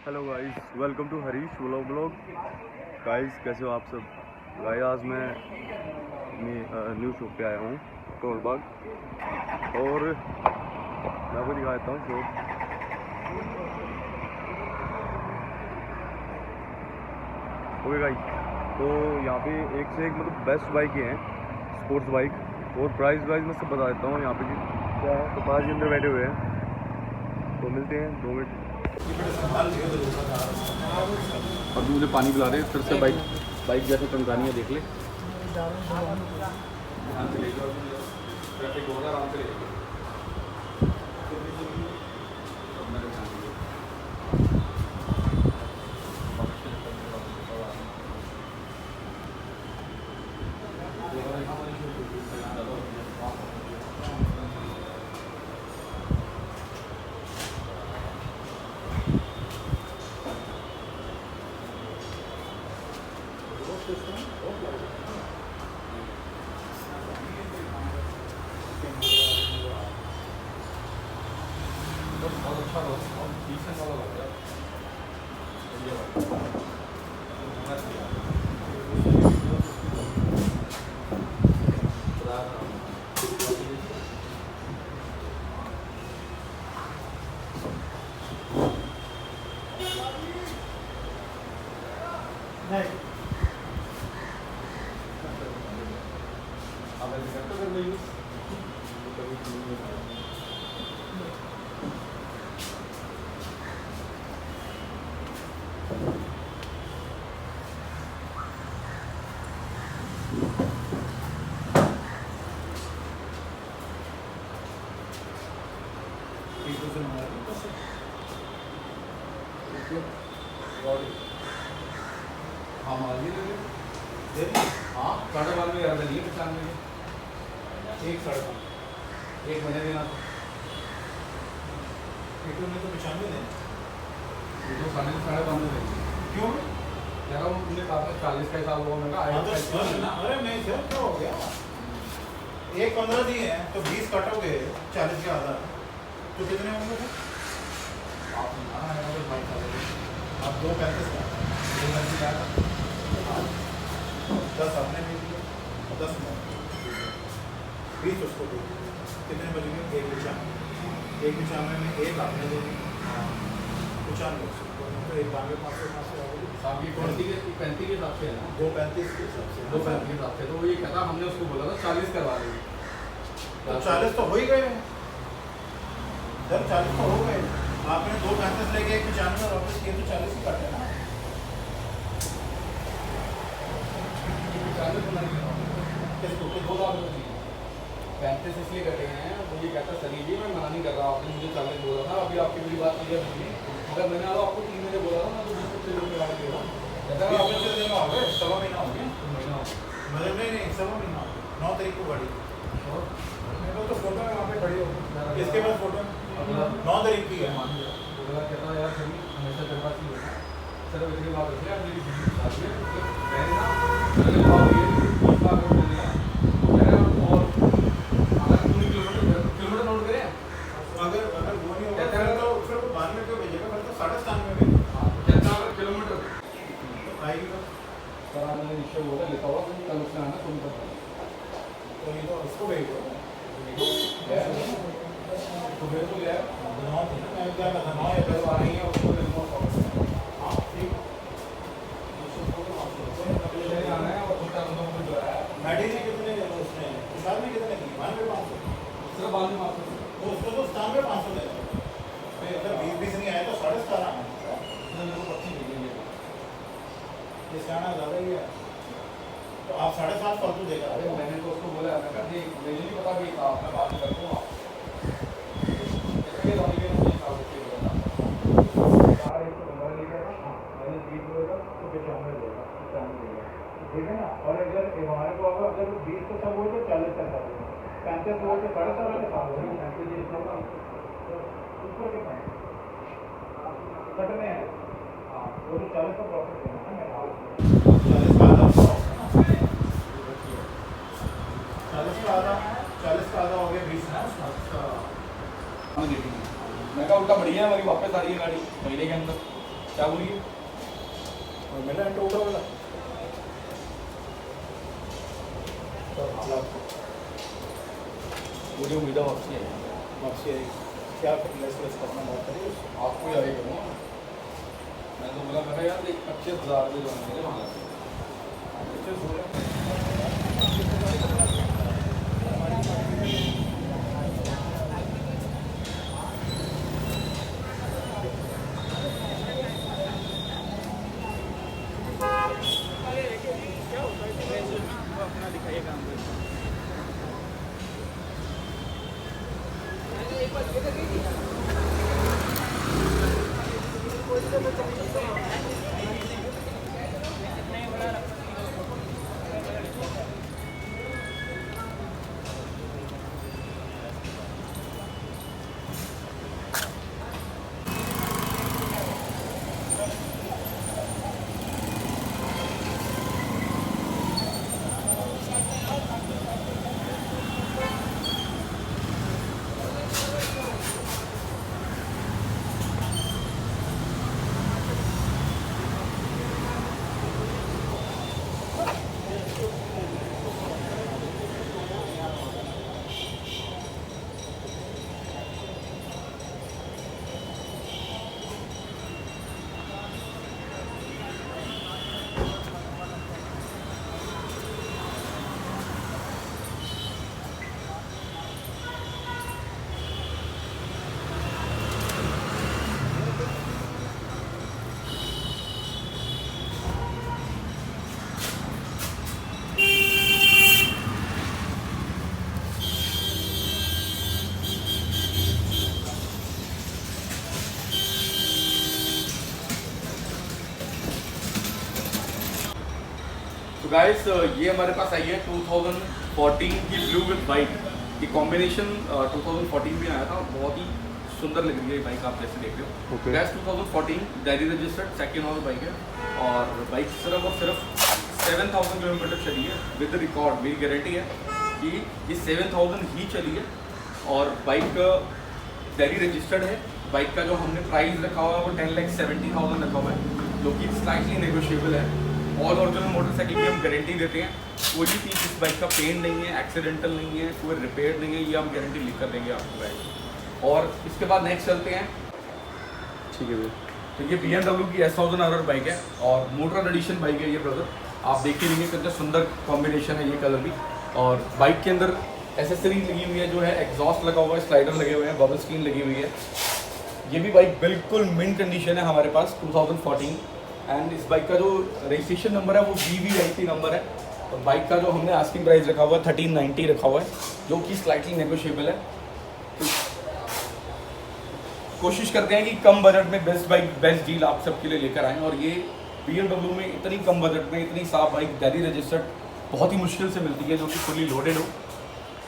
Hello guys, welcome to Harish vlog. Guys कैसे हो आप सब? गाइस आज मैं न्यू शॉप पे आया हूँ कोलबाग, और मैं आपको दिखा देता हूँ शॉप। ओके गाइस, तो यहाँ पे एक से एक मतलब बेस्ट बाइक हैं, स्पोर्ट्स बाइक, और प्राइस वाइज मैं सब बता देता हूँ यहाँ पे क्या है। तो पास ही अंदर बैठे हुए हैं, तो मिलते हैं 2 मिनट। और मुझे पानी पिला रहे हैं, फिर से बाइक जैसे चमकानी है, देख ले। बहुत अच्छा बहुत डिसेंट वाला लग रहा है। हाँ मालिक हाँ 12.5 में यार नहीं 95 एक 5.5 एक महीने देना में तो 95 देना तो 5.5 देंगे। क्यों यार उन्होंने कहा था 40 का हिसाब होगा। मैं कहा अरे नहीं सर क्या हो गया, एक 15 दिए हैं तो 20 काटोगे 40 के आधा तो कितने होंगे सर? आप 2.35 का 10 आपने भी दिया, 10 में 20 उसको दे, कितने बचेंगे? 1.95 में एक आपने दे दी 95, तो 500 आपकी 35 के हिसाब से है ना, 2.35 के हिसाब से 2.35 के हिसाब से। तो ये कहता हमने उसको बोला था 40 करवा देंगे, तो 40 तो हो ही गए जब 40 तो हो गए। आपने 2.35 लेके 1.95 वापस किए तो 40 ही काटे ना। 35 इसलिए कटे हैं, मुझे कहता सर जी मैं मना नहीं कर रहा, आपने मुझे 40 बोला था, अभी आपकी मेरी बात क्लियर नहीं है। अगर मैंने आपको 3 महीने बोला था मैं तो 20 रुपये गाड़ी दे रहा हूँ। देना हो गया 1.25 महीना हो गया, मतलब नहीं 1.25 महीना 9 तारीख को गाड़ी तो फोटो है वहाँ पे खड़ी हो, इसके बाद फोटो 9 तारीख की है। कहता यार सर हमेशा तेरे पास ही होता है सर, इसके बाद यार मेरी किलोमीटर नोट करें, अगर वो नहीं होगा तो फिर वो बाद में क्यों भेजेगा? फिर तो 97 में कितना किलोमीटर आएगी सर? मैंने नीचे बोला लिखा हुआ कल उसने आना तुम तो ये तो उसको भेज दो तो बिल्कुल यार 9 थी ना, मैं क्या कहता 9 या 10 आ रही है उसको हाँ ठीक आना है। और जो है मेडिसिन कितने उसने हिसाब में कितने की 92,500 सिर्फ 92,500 तो उसको तो 97,500 दे अगर 20 नहीं आया तो 17.5 आना मेरे को 25 भेजेंगे, इससे आना ज़्यादा ही है तो आप 7.5 फालतू देगा। अरे मैंने तो उसको बोला मैं कहा मुझे नहीं पता कि मैं बात कर दूँ ठीक है ना। और अगर हमारे को अगर 20 तो सब हो तो 40 का सब हो, 35 हो तो 17.5 का सब हो, 35 कितना कटने हैं वो तो 40 का प्रॉफिट है ना। 40 का आधा हो गया 20 ना उसका। मैं कहा उल्टा बढ़िया है, हमारी वापस आ रही है गाड़ी महीने के अंदर। क्या बोलिए? और मिला इंट्रो वाला मुझे उम्मीद है वापसी है, वापसी आई क्या लेस करना बात करिए आपको ही आएगा। मैं तो बोला मैं यार 25,000 में जो है वहाँ अपना दिखाइए काम तो गाइस ये हमारे पास आई है 2014 की ब्लू विद वाइट। ये कॉम्बिनेशन 2014 में आया था, बहुत ही सुंदर लग रही है बाइक, आप जैसे देख रहे हो। Okay. Gas 2014 Delhi registered second owner bike है और बाइक सिर्फ और सिर्फ 7,000 किलोमीटर चली है विद रिकॉर्ड। मेरी गारंटी है कि ये 7,000 ही चली है और बाइक दिल्ली रजिस्टर्ड है। बाइक का जो हमने प्राइस रखा हुआ है वो 10,70,000 रखा हुआ है, जो कि स्लाइटली नेगोशिएबल है। ऑल ओरिजिनल मोटरसाइकिल की हम गारंटी देते हैं, कोई भी चीज़ इस बाइक का पेंट नहीं है, एक्सीडेंटल नहीं है, कोई रिपेयर नहीं है, ये हम गारंटी लिख कर देंगे आपको बाइक। और इसके बाद नेक्स्ट चलते हैं। ठीक है भैया। तो ये BMW की S1000 बाइक है और मोटर एडिशन बाइक है ये ब्रदर। आप देख के लेंगे कितना सुंदर कॉम्बिनेशन है ये कलर भी। और बाइक के अंदर एसेसरी लगी हुई है, जो है एग्जॉस्ट लगा हुआ है, स्लाइडर लगे हुए हैं, बबल स्क्रीन लगी हुई है। ये भी बाइक बिल्कुल मिंट कंडीशन है हमारे पास 2014। एंड इस बाइक का जो रजिस्ट्रेशन नंबर है वो VVIP नंबर है। और बाइक का जो हमने आस्किंग प्राइस रखा हुआ है 1390 रखा हुआ है, जो कि स्लाइटली नेगोशिएबल है। तो कोशिश करते हैं कि कम बजट में बेस्ट बाइक, बेस्ट डील आप सबके लिए लेकर आएँ। और ये BMW में इतनी कम बजट में इतनी साफ बाइक दिल्ली रजिस्टर्ड बहुत ही मुश्किल से मिलती है, जो कि फुली लोडेड हो।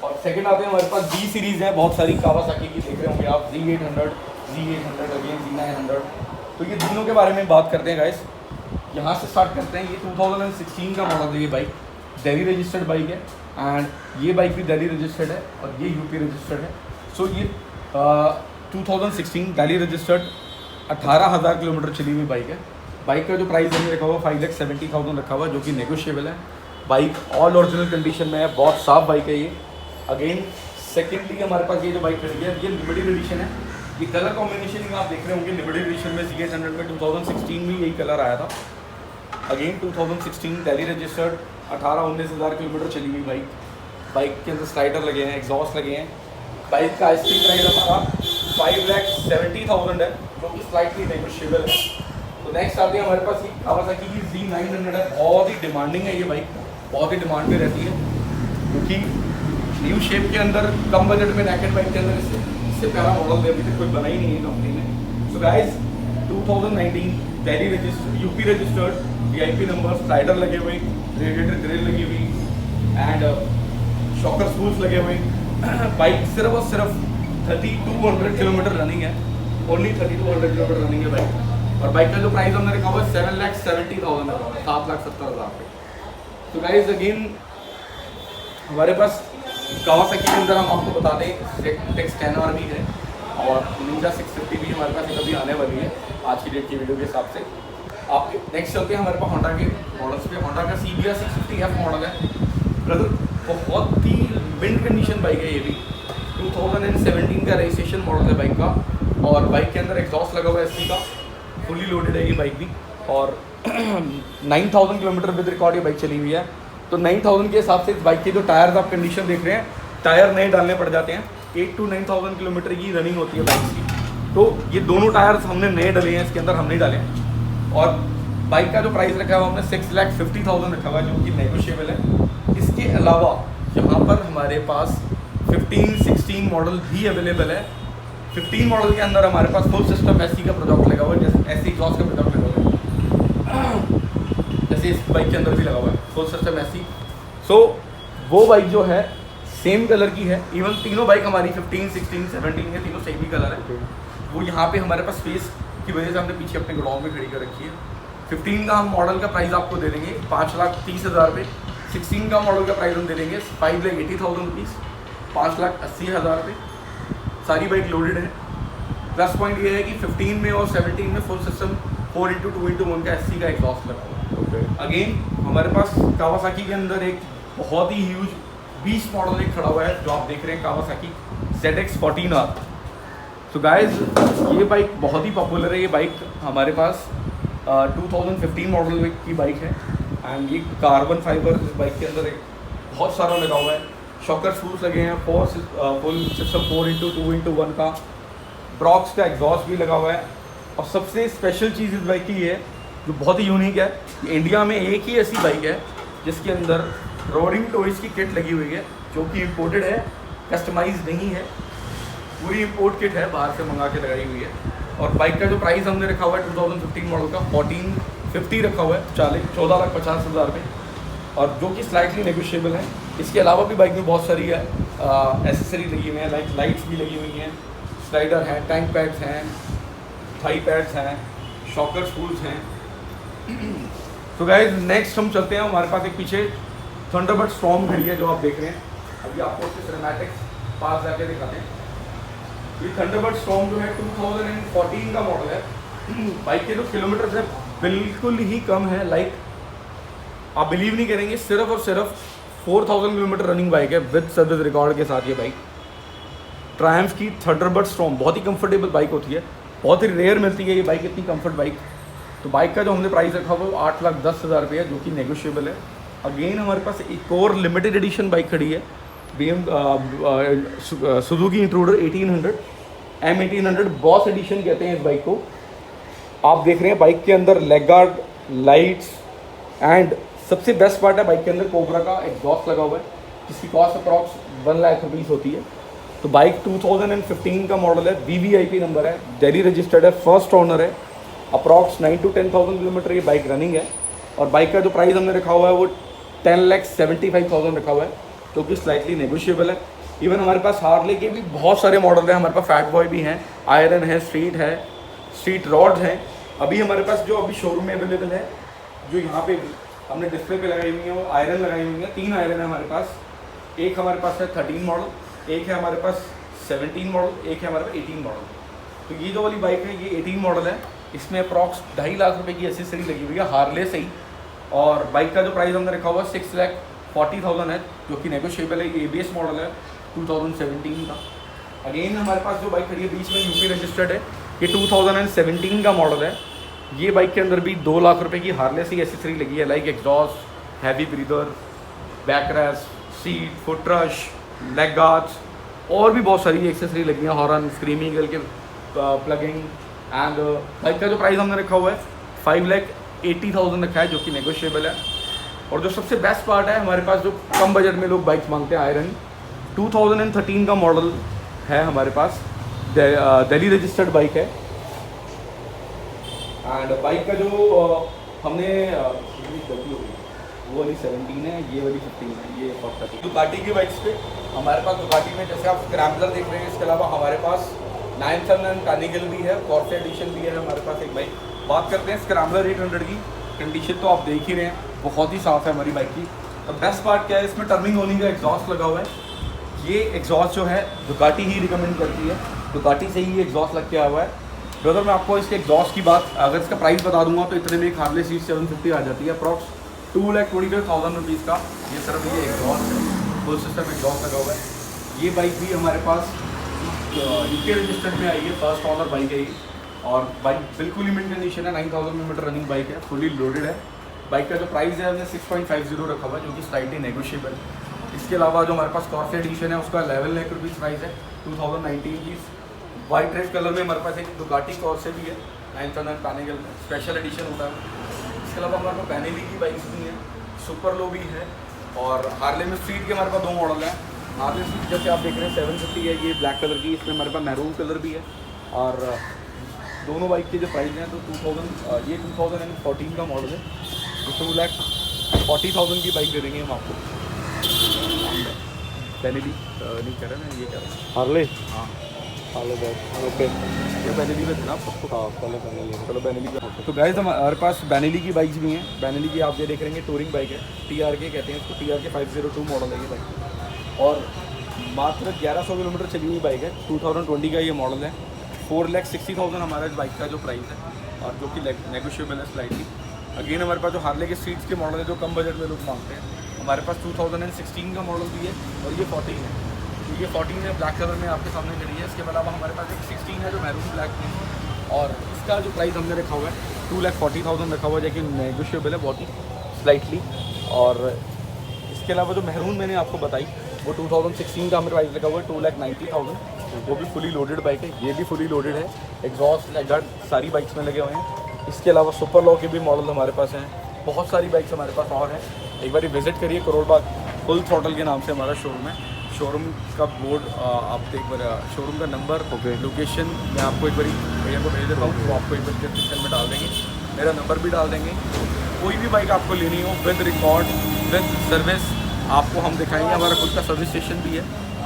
और सेकंड आते हैं हमारे पास B सीरीज़ है, बहुत सारी कावासाकी की देख रहे होंगे आप, Z800, अगेन Z900। तो ये दोनों के बारे में बात करते हैं गाइस। यहाँ से स्टार्ट करते हैं। ये 2016 का मॉडल है, ये बाइक दिल्ली रजिस्टर्ड बाइक है। एंड ये बाइक भी दिल्ली रजिस्टर्ड है और ये UP रजिस्टर्ड है। सो ये 2016 दिल्ली रजिस्टर्ड 18,000 किलोमीटर चली हुई बाइक है। बाइक का जो प्राइस हमने रखा हुआ 5,70,000 रखा हुआ है, जो कि नेगोशिएबल है। बाइक ऑल ओरिजिनल कंडीशन में है, बहुत साफ बाइक है ये। अगेन सेकेंडली हमारे पास ये जो बाइक खड़ी है ये लिमिटेड एडिशन है। ये कलर कॉम्बिनेशन आप देख रहे होंगे लिमिटेड एडिशन में Z800 में 2016 में यही कलर आया था। अगेन 2016 दिल्ली रजिस्टर्ड 18-19 हज़ार किलोमीटर चली हुई बाइक। बाइक के अंदर स्लाइडर लगे हैं, एग्जॉस्ट लगे हैं। बाइक का आस्किंग प्राइस हमारा 5,70,000 है, जो कि स्लाइटली नेगोशिएबल है। तो नेक्स्ट आते हैं हमारे पास ये कावासाकी की Z900 है। बहुत ही डिमांडिंग है ये बाइक, बहुत ही डिमांड में रहती है, क्योंकि न्यू शेप के अंदर कम बजट में नैकेड बाइक के अंदर इससे प्यारा मॉडल अभी तक कोई बना ही नहीं है कंपनी ने। So guys 2019 Delhi registered, UP registered, VIP number, slider लगे हुए, रेडिएटर ग्रिल लगी हुई एंड शॉकर स्पूल्स लगे हुए। बाइक सिर्फ और सिर्फ 3200 किलोमीटर रनिंग है, ओनली 3200 किलोमीटर रनिंग है बाइक। और बाइक का जो प्राइस हमने रखा हुआ है 7,70,000 है, 7,70,000 पे। तो गाइस अगेन हमारे पास कावासाकी के अंदर हम आपको बता दें ZX-10R भी है। और निंजा 650 भी हमारे पास अभी आने वाली है आज की डेट की वीडियो के हिसाब से। आप नेक्स्ट चलते हैं हमारे पास होंडा के मॉडल्स पे। होंडा का CBR 650F मॉडल है ब्रदर, बहुत ही मिंट कंडीशन बाइक है ये भी। 2017 का रजिस्ट्रेशन मॉडल है बाइक का, और बाइक के अंदर एग्जॉस्ट लगा हुआ है SC का, फुली लोडेड है ये बाइक भी। और 9000 किलोमीटर विद रिकॉर्ड ये बाइक चली हुई है। तो 9000 के हिसाब से इस बाइक के जो टायर्स आप कंडीशन देख रहे हैं, टायर नए डालने पड़ जाते हैं। 8 to 9000 किलोमीटर की रनिंग होती है बाइक की, तो ये दोनों टायर्स हमने नए डले हैं, इसके अंदर हमने डाले हैं। और बाइक का जो प्राइस रखा है वो हमने 6,50,000 रखा हुआ है, जो कि नेगोशिएबल है। इसके अलावा यहाँ पर हमारे पास 15-16 मॉडल भी अवेलेबल है। 15 मॉडल के अंदर हमारे पास फुल सिस्टम SC का प्रोडक्ट लगा हुआ है, जैसे SC एग्जॉस्ट का प्रोडक्ट लगा हुआ है, जैसे इस बाइक के अंदर भी लगा हुआ है फुल सिस्टम SC। सो वो बाइक जो है सेम कलर की है। इवन तीनों बाइक हमारी 15, 16, 17 के तीनों सेम ही कलर है। वो यहाँ पे हमारे पास स्पेस की वजह से हमने पीछे अपने गोडाउन में खड़ी कर रखी है। 15 का हम मॉडल का प्राइस आपको दे देंगे 5,30,000 रुपये। 16 का मॉडल का प्राइस हम दे देंगे 5,80,000 रुपीज़, 5,80,000 रुपये। सारी बाइक लोडेड है। प्लस पॉइंट ये है कि 15 में और 17 में फुल सिस्टम 4x2x1 का SC का एग्जॉस्ट लगा हुआ है। अगेन हमारे पास कावासाकी के अंदर एक बहुत ही ह्यूज 20 मॉडल एक खड़ा हुआ है, जो आप देख रहे हैं कावासाकी ZX14R। तो गाइज ये बाइक बहुत ही पॉपुलर है। ये बाइक हमारे पास 2015 मॉडल की बाइक है, एंड ये कार्बन फाइबर इस बाइक के अंदर एक बहुत सारा लगा हुआ है। शॉकर शूज लगे हैं, फुल सिस्टम 4x2x1 का। ब्रॉक्स का एग्जॉस्ट भी लगा हुआ है। और सबसे स्पेशल चीज़ इस बाइक की है, जो बहुत ही यूनिक है, कि इंडिया में एक ही ऐसी बाइक है जिसके अंदर रोडिंग टॉयज़ की किट लगी हुई है, जो कि इम्पोर्टेड है, कस्टमाइज नहीं है, पूरी इम्पोर्ट किट है, बाहर से मंगा के लगाई हुई है। और बाइक का जो प्राइस हमने रखा हुआ है 2015 मॉडल का 1450 रखा हुआ है, 14,50,000 रुपये, और जो कि स्लाइटली नेगोशिएबल है। इसके अलावा भी बाइक में बहुत सारी एसेसरी लगी हुई हैं, लाइक लाइट्स भी लगी हुई हैं, स्लाइडर हैं, टैंक पैड्स हैं, थाई पैड्स हैं, शॉकर स्पूल्स हैं। तो गाइस नेक्स्ट हम चलते हैं, हमारे पास एक पीछे थंडरबर्ड स्टॉर्म खड़ी है, जो आप देख रहे हैं। अभी आपको उसके सिनेमैटिक्स पास जाके दिखाते हैं। ये थंडरबर्ड स्टॉर्म जो है 2014 का मॉडल है। बाइक के जो किलोमीटर है बिल्कुल ही कम है, लाइक आप बिलीव नहीं करेंगे, सिर्फ और सिर्फ 4000 किलोमीटर रनिंग बाइक है विद सर्विस रिकॉर्ड के साथ। ये बाइक ट्रायम्फ की थंडरबर्ड स्टॉर्म बहुत ही कंफर्टेबल बाइक होती है, बहुत ही रेयर मिलती है ये बाइक, इतनी कंफर्ट बाइक। तो बाइक का जो हमने प्राइस रखा हुआ वो 8,10,000 रुपये है, जो कि नेगोशिएबल है। अगेन हमारे पास एक और लिमिटेड एडिशन बाइक खड़ी है, Suzuki intruder 1800 M1800 boss addition कहते हैं इस बाइक को। आप देख रहे हैं बाइक के अंदर लेग गार्ड, लाइट्स, एंड सबसे बेस्ट पार्ट है बाइक के अंदर कोबरा का एग्जॉस्ट लगा हुआ है, जिसकी कॉस्ट अप्रॉक्स 1 लाख रुपीज़ होती है। तो बाइक 2015 का मॉडल है, VVIP नंबर है, दिल्ली रजिस्टर्ड है, फर्स्ट ओनर है, अप्रॉक्स 9 to 10,000 किलोमीटर ये बाइक रनिंग है। और बाइक का जो प्राइस हमने रखा हुआ है वो 10,75,000 रखा हुआ है, जो कि स्लाइटली नेगोशिएबल है। इवन हमारे पास हार्ले के भी बहुत सारे मॉडल हैं, हमारे पास फैट बॉय भी हैं, आयरन है, स्ट्रीट रॉड्स हैं। अभी हमारे पास जो अभी शोरूम में अवेलेबल है, जो यहाँ पे हमने डिस्प्ले पे लगाई हुई है, वो आयरन लगाई हुई है। 3 आयरन है हमारे पास। एक हमारे पास है 13 मॉडल, एक है हमारे पास 17 मॉडल, एक है हमारे पास 18 मॉडल। तो ये जो वाली बाइक है ये 18 मॉडल है, इसमें अप्रॉक्स 2.5 लाख रुपए की एसेसरी लगी हुई है हार्ले से ही। और बाइक का जो प्राइस हमने रखा हुआ 6,40,000 है, जो कि नेगोशिएबल है। ABS मॉडल है 2017 का। अगेन हमारे पास जो बाइक खड़ी है बीच में यूपी रजिस्टर्ड है, ये 2017 का मॉडल है। ये बाइक के अंदर भी 2 लाख रुपए की हार्ले से एसेसरी लगी है, like exhaust, heavy breather, back rest, seat, foot rush, leg guards, और भी बहुत सारी एक्सेसरी लगी है, हॉर्न, स्क्रीमिंग के प्लगिंग। एंड बाइक का जो प्राइस हमने रखा हुआ है 5,80,000 रखा है, जो कि नेगोशिएबल है। और जो सबसे बेस्ट पार्ट है, हमारे पास जो कम बजट में लोग बाइक्स मांगते हैं, आयरन 2013 का मॉडल है हमारे पास, दिल्ली रजिस्टर्ड बाइक है। एंड बाइक का जो हमने गलती हो गई, वो वाली 17 है, ये वाली 15 है, ये 40। दुकाटी की बाइक्स पे हमारे पास दुकाटी में जैसे आप स्क्रैम्बलर देख रहे हैं, इसके अलावा हमारे पास 979 कार्निगल भी है, कॉर्से एडिशन भी है हमारे पास एक बाइक। बात करते हैं स्क्रैम्बलर 800 की, कंडीशन तो आप देख ही रहे हैं, बहुत ही साफ़ है हमारी बाइक की। तो बेस्ट पार्ट क्या है, इसमें टर्निंग होने का एग्जॉस्ट लगा हुआ है। ये एग्जॉस्ट जो है दुकाटी ही रिकमेंड करती है, डुकाटी से ही ये एग्जॉस्ट लग के आया हुआ है। ब्रदर मैं आपको इसके एग्जॉस्ट की बात, अगर इसका प्राइस बता दूंगा तो इतने में एक हार्ले सीट 750 आ जाती है अप्रॉक्स 2,25,000 रुपीज़ का। ये सिर्फ ये एग्जॉस्ट है, फुल सिस्टम एग्जॉस्ट लगा हुआ है। ये बाइक भी हमारे पास यूके रजिस्टर्ड में आई है, फर्स्ट ऑनर बाइक है ये, और बाइक बिल्कुल ही मिंट कंडीशन है, 9,000 किलोमीटर रनिंग बाइक है, फुली लोडेड है। बाइक का जो प्राइस है हमने 6.50 रखा हुआ है, जो कि स्लाइटली नेगोशिएबल है। इसके अलावा जो हमारे पास कॉर्से एडिशन है उसका 11 लाख रुपीज़ प्राइस है 2019 की। वाइट रेड कलर में हमारे पास एक डुकाटी कॉर्से भी है 9,000 पैनेगल में, स्पेशल एडिशन होता है। इसके अलावा हमारे पास बेनेली की बाइक्स भी हैं, सुपर लो भी है, और हार्ले में स्ट्रीट के हमारे पास 2 मॉडल हैं। हार्ले स्ट्रीट जैसे आप देख रहे हैं 750 है, ये ब्लैक कलर की, इसमें हमारे पास मैरून कलर भी है। और दोनों बाइक के जो प्राइस हैं तो 2000 ये 2014 का मॉडल है, तो 2,40,000 की बाइक दे देंगे हम आपको। बेनेली नहीं कह रहे ना, ये कह रहे हैं हार्ले हाँ हार्ले बैग ओके। ये बेनेली में देना आपको। हाँ पहले चलो बेनेली का। तो गाइस हमारे पास बेनेली की बाइक्स भी हैं। बेनेली की आप ये देख रहे हैं टूरिंग बाइक है, TRK कहते हैं इसको, TRK 502 मॉडल है ये बाइक, और मात्र 1100 किलोमीटर चली हुई बाइक है। 2020 का ये मॉडल है। 4,60,000 हमारा इस बाइक का जो प्राइस है, और जो कि नेगोशिएबल है स्लाइटली। अगेन हमारे पास जो हार्ले के सीट्स के मॉडल है जो कम बजट में लोग मांगते हैं, हमारे पास 2016 का मॉडल भी है, और ये 14 है। तो ये 14 है, ब्लैक कलर में आपके सामने खड़ी है। इसके अलावा हमारे पास एक 16 है जो मैरून ब्लैक में, और इसका जो प्राइस हमने रखा हुआ है 2,40,000 रखा हुआ है, जो कि नेगोशिएबल है बहुत ही स्लाइटली। और इसके अलावा जो मैरून मैंने आपको बताई वो 2016 का हमारे प्राइस रखा हुआ है 2,90,000, वो भी फुली लोडेड बाइक है। ये भी फुली लोडेड है, एग्जॉस्ट लेगार्ड सारी बाइक्स में लगे हुए हैं। इसके अलावा सुपर लॉ के भी मॉडल हमारे पास हैं, बहुत सारी बाइक्स हमारे पास और हैं। एक बार विजिट करिए, करोड़ बाग फुल थ्रॉटल के नाम से हमारा शोरूम है। शोरूम का बोर्ड आप एक बार, शोरूम का नंबर, लोकेशन मैं आपको एक बार भैया को भेज देता हूँ, तो आपको एक बार डिस्क्रिप्शन में डाल देंगे, मेरा नंबर भी डाल देंगे। कोई भी बाइक आपको लेनी हो विद रिकॉर्ड विद सर्विस आपको हम दिखाएंगे। हमारा खुद का सर्विस स्टेशन भी है,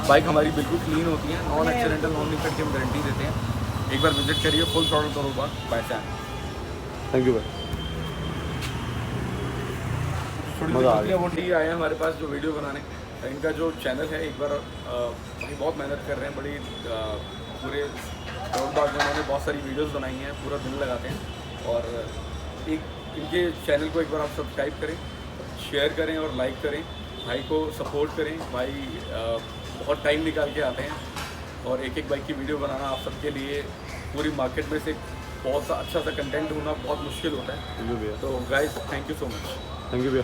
बाइक हमारी बिल्कुल क्लीन होती है, नॉन एक्सीडेंटल नॉन निकट की हम गारंटी देते हैं। एक बार विजिट करिए, full throttle crore Bagh by Sam. Thank you भाई। मज़ा आ गया। वो डी आए हैं हमारे पास जो वीडियो बनाने, इनका जो चैनल है एक बार भाई बहुत मेहनत कर रहे हैं, बड़ी पूरे करोड़ बाग में उन्होंने बहुत सारी वीडियोस बनाई हैं, पूरा दिन लगाते हैं। और एक इनके चैनल को एक बार आप सब्सक्राइब करें, शेयर करें और लाइक करें, भाई को सपोर्ट करें। भाई बहुत टाइम निकाल के आते हैं, और एक बाइक की वीडियो बनाना आप सबके लिए पूरी मार्केट में से बहुत सा अच्छा सा कंटेंट ढूंढना बहुत मुश्किल होता है। थैंक यू भैया। तो guys thank you so much. Thank you भैया।